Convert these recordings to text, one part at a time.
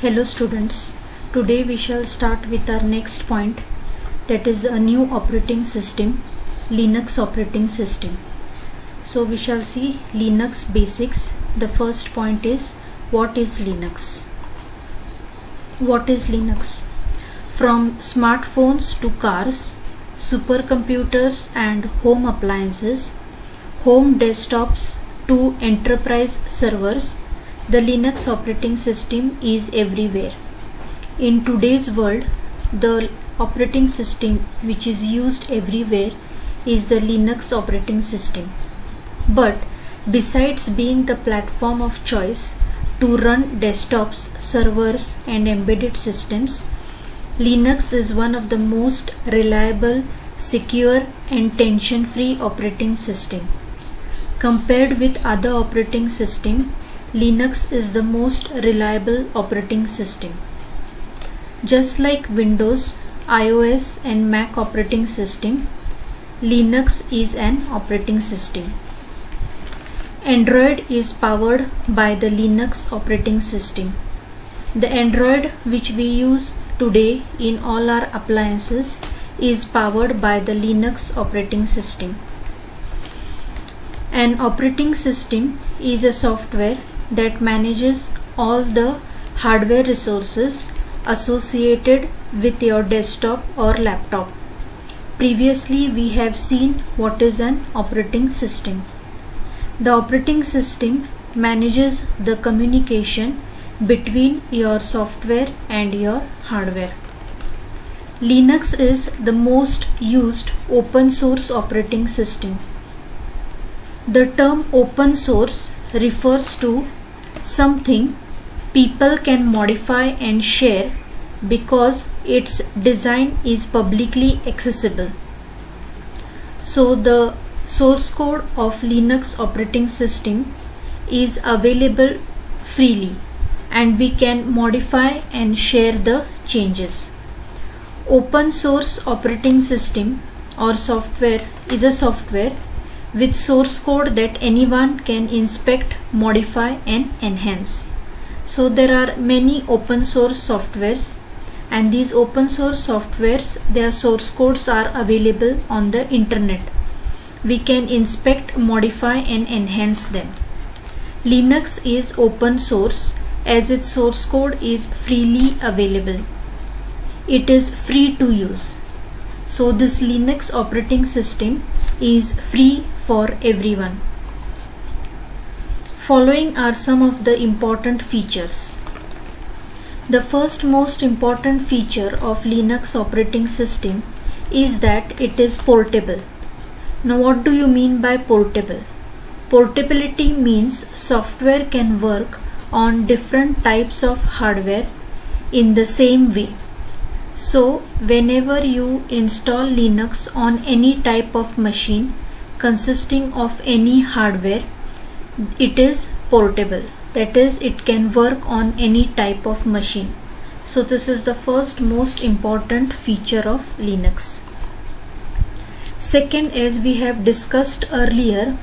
Hello students, today we shall start with our next point, that is a new operating system, Linux operating system. So we shall see Linux basics. The first point is, what is Linux? What is Linux? From smartphones to cars, supercomputers and home appliances, home desktops to enterprise servers, the Linux operating system is everywhere. In today's world, the operating system which is used everywhere is the Linux operating system. But besides being the platform of choice to run desktops, servers and embedded systems, Linux is one of the most reliable, secure and tension-free operating system. Compared with other operating systems, Linux is the most reliable operating system. Just like Windows, iOS and Mac operating system, Linux is an operating system. Android is powered by the Linux operating system. The Android which we use today in all our appliances is powered by the Linux operating system. An operating system is a software that manages all the hardware resources associated with your desktop or laptop. Previously we have seen what is an operating system. The operating system manages the communication between your software and your hardware. Linux is the most used open source operating system. The term open source refers to something people can modify and share because its design is publicly accessible. So the source code of Linux operating system is available freely and we can modify and share the changes. Open source operating system or software is a software with source code that anyone can inspect, modify and enhance. So there are many open source softwares, and these open source softwares, their source codes are available on the internet. We can inspect, modify and enhance them. Linux is open source as its source code is freely available. It is free to use. So this Linux operating system is free for everyone. Following are some of the important features. The first most important feature of Linux operating system is that it is portable. Now what do you mean by portable? Portability means software can work on different types of hardware in the same way. So whenever you install Linux on any type of machine consisting of any hardware, it is portable. That is, it can work on any type of machine. So this is the first most important feature of Linux. Second, as we have discussed earlier,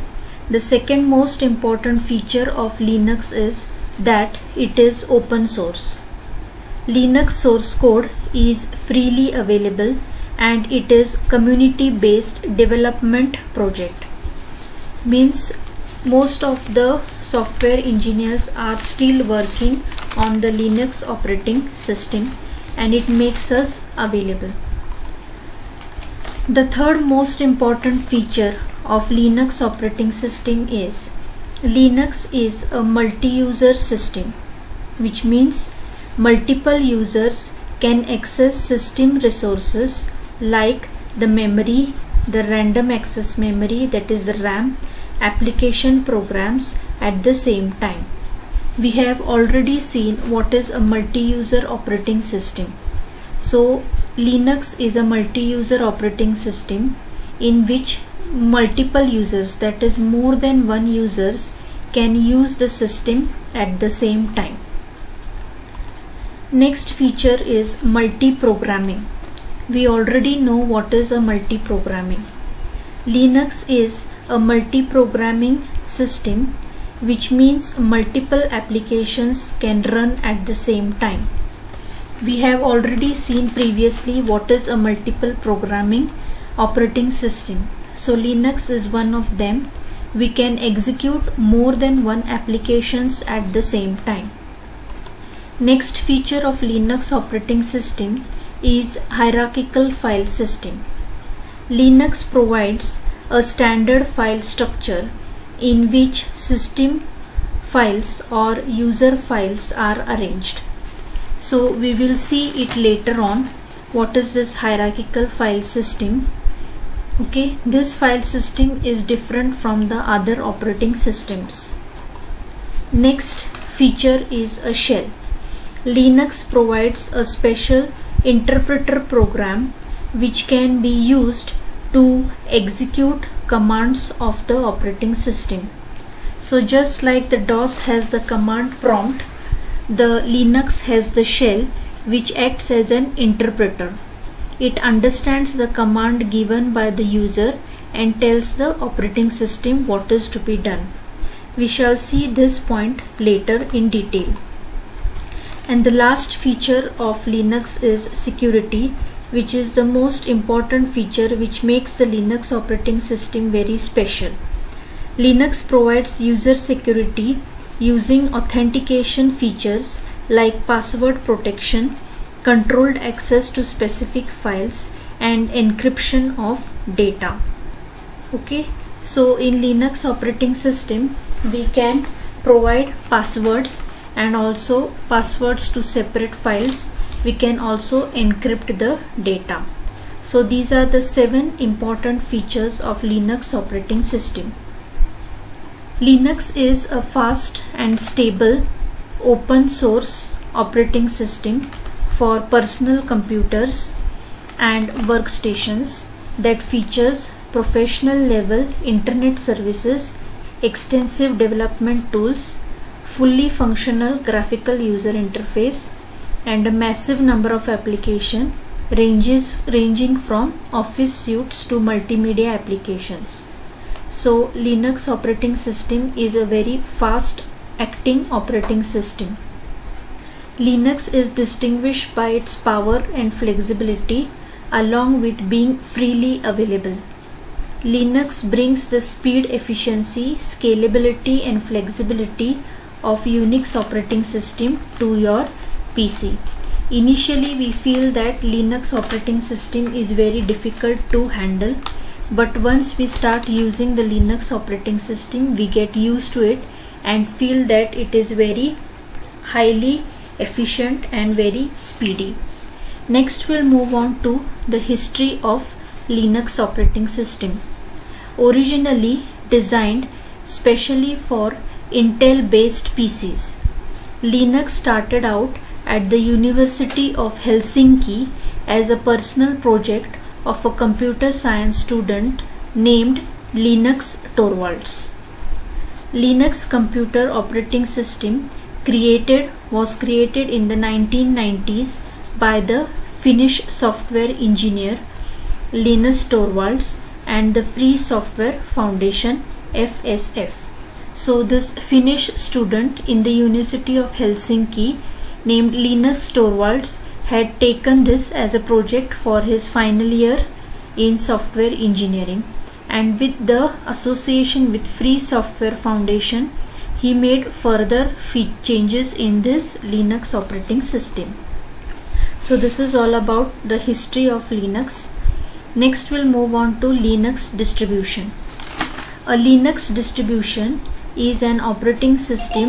the second most important feature of Linux is that it is open source. Linux source code is freely available and it is community based development project. Means most of the software engineers are still working on the Linux operating system and it makes us available. The third most important feature of Linux operating system is Linux is a multi-user system, which means multiple users can access system resources like the memory, the random access memory, that is the RAM, application programs at the same time. We have already seen what is a multi-user operating system. So Linux is a multi-user operating system in which multiple users, that is more than one users, can use the system at the same time. Next feature is multi-programming. We already know what is a multi-programming. Linux is a multi-programming system which means multiple applications can run at the same time. We have already seen previously what is a multiple programming operating system. So Linux is one of them. We can execute more than one applications at the same time. Next feature of Linux operating system is hierarchical file system. Linux provides a standard file structure in which system files or user files are arranged. So we will see it later on. What is this hierarchical file system? Okay, this file system is different from the other operating systems. Next feature is a shell. Linux provides a special interpreter program which can be used to execute commands of the operating system. So just like the DOS has the command prompt, the Linux has the shell which acts as an interpreter. It understands the command given by the user and tells the operating system what is to be done. We shall see this point later in detail. And the last feature of Linux is security, which is the most important feature which makes the Linux operating system very special. Linux provides user security using authentication features like password protection, controlled access to specific files, and encryption of data. Okay, so in Linux operating system we can provide passwords and also passwords to separate files. We can also encrypt the data. So these are the 7 important features of Linux operating system. Linux is a fast and stable open source operating system for personal computers and workstations that features professional level internet services, extensive development tools, fully functional graphical user interface, and a massive number of applications ranging from office suites to multimedia applications. So Linux operating system is a very fast acting operating system. Linux is distinguished by its power and flexibility along with being freely available. Linux brings the speed, efficiency, scalability and flexibility of Unix operating system to your PC. Initially we feel that Linux operating system is very difficult to handle, but once we start using the Linux operating system we get used to it and feel that it is very highly efficient and very speedy. Next we'll move on to the history of Linux operating system. Originally designed specially for Intel based PCs, Linux started out at the University of Helsinki as a personal project of a computer science student named Linus Torvalds. Linux computer operating system was created in the 1990s by the Finnish software engineer Linus Torvalds and the Free Software Foundation FSF. So this Finnish student in the University of Helsinki named Linus Torvalds had taken this as a project for his final year in software engineering, and with the association with Free Software Foundation he made further changes in this Linux operating system. So this is all about the history of Linux. Next we'll move on to Linux distribution. A Linux distribution is an operating system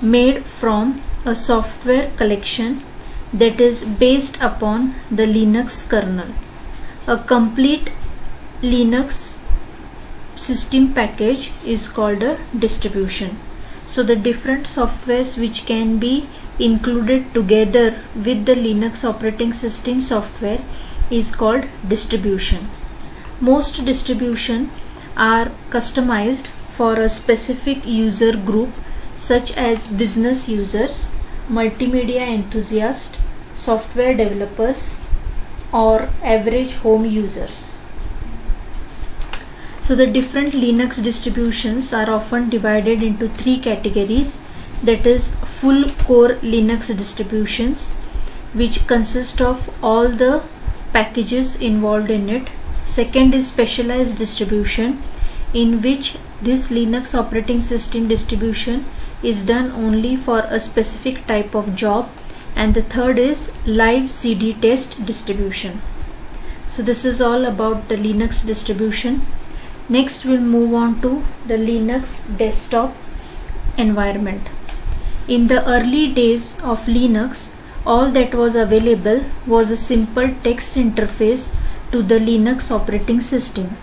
made from a software collection that is based upon the Linux kernel. A complete Linux system package is called a distribution. So the different softwares which can be included together with the Linux operating system software is called distribution. Most distributions are customized for a specific user group such as business users, multimedia enthusiasts, software developers, or average home users. So the different Linux distributions are often divided into three categories, that is full core Linux distributions, which consist of all the packages involved in it. Second is specialized distribution, in which this Linux operating system distribution is done only for a specific type of job. And the third is live CD test distribution. So this is all about the Linux distribution. Next we'll move on to the Linux desktop environment. In the early days of Linux, all that was available was a simple text interface to the Linux operating system.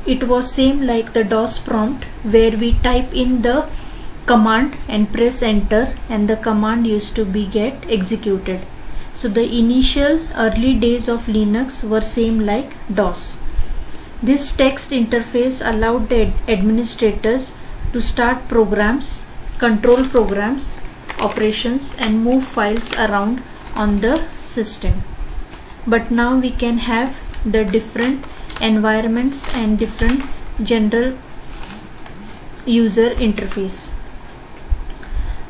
It was same like the DOS prompt, where we type in the command and press enter, and the command used to be get executed. So the initial early days of Linux were same like DOS. This text interface allowed the administrators to start programs, control programs, operations, and move files around on the system. But now we can have the different environments and different general user interface.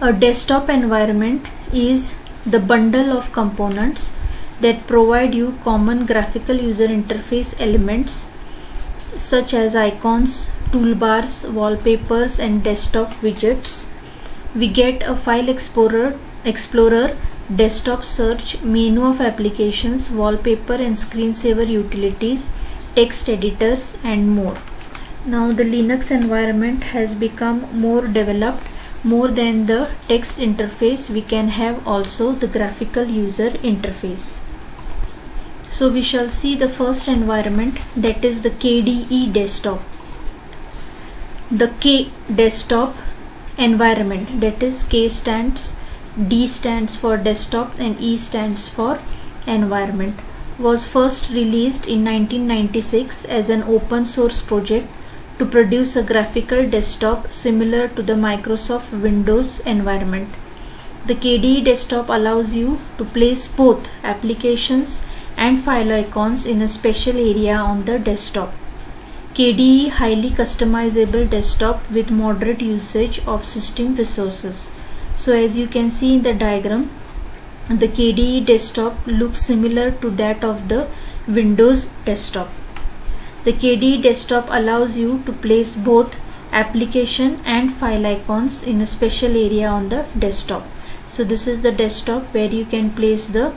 A desktop environment is the bundle of components that provide you common graphical user interface elements such as icons, toolbars, wallpapers, and desktop widgets. We get a file explorer, desktop search, menu of applications, wallpaper and screensaver utilities, text editors, and more. Now the Linux environment has become more developed. More than the text interface, we can have also the graphical user interface. So we shall see the first environment, that is the KDE desktop. The K desktop environment, that is D stands for desktop and E stands for environment, was first released in 1996 as an open source project to produce a graphical desktop similar to the Microsoft Windows environment. The KDE desktop allows you to place both applications and file icons in a special area on the desktop. KDE highly customizable desktop with moderate usage of system resources. So as you can see in the diagram, the KDE desktop looks similar to that of the Windows desktop. The KDE desktop allows you to place both application and file icons in a special area on the desktop. So this is the desktop where you can place the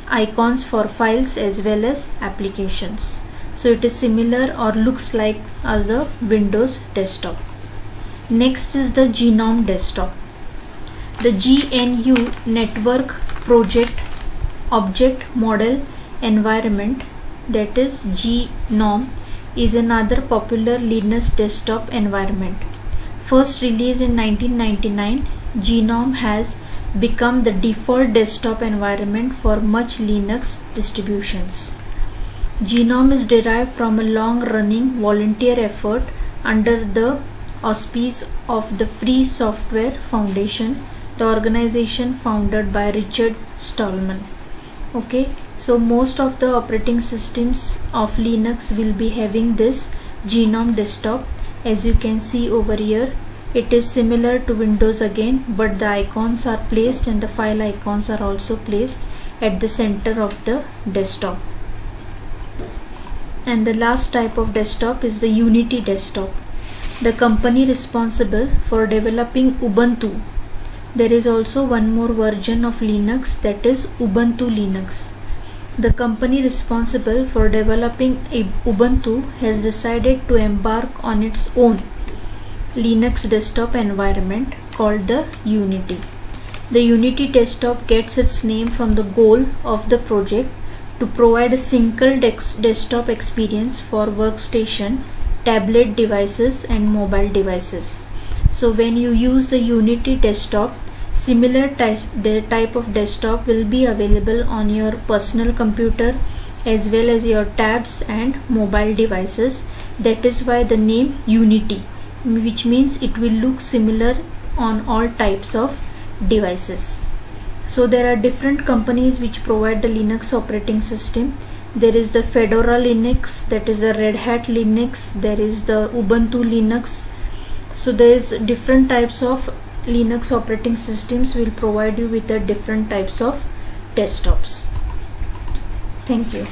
icons for files as well as applications. So it is similar or looks like as the Windows desktop. Next is the GNOME desktop. The GNU Network Project Object Model Environment, that is GNOME, is another popular Linux desktop environment. First released in 1999, GNOME has become the default desktop environment for much Linux distributions. GNOME is derived from a long-running volunteer effort under the auspices of the Free Software Foundation, the organization founded by Richard Stallman. Okay, so most of the operating systems of Linux will be having this GNOME desktop. As you can see over here, it is similar to Windows again, but the icons are placed and the file icons are also placed at the center of the desktop. And the last type of desktop is the Unity desktop, the company responsible for developing Ubuntu. There is also one more version of Linux, that is Ubuntu Linux. The company responsible for developing Ubuntu has decided to embark on its own Linux desktop environment called the Unity. The Unity desktop gets its name from the goal of the project to provide a single desktop experience for workstation, tablet devices and mobile devices. So when you use the Unity desktop, similar type of desktop will be available on your personal computer as well as your tabs and mobile devices. That is why the name Unity, which means it will look similar on all types of devices. So there are different companies which provide the Linux operating system. There is the Fedora Linux, that is the Red Hat Linux, there is the Ubuntu Linux. So there is different types of Linux operating systems will provide you with the different types of desktops. Thank you.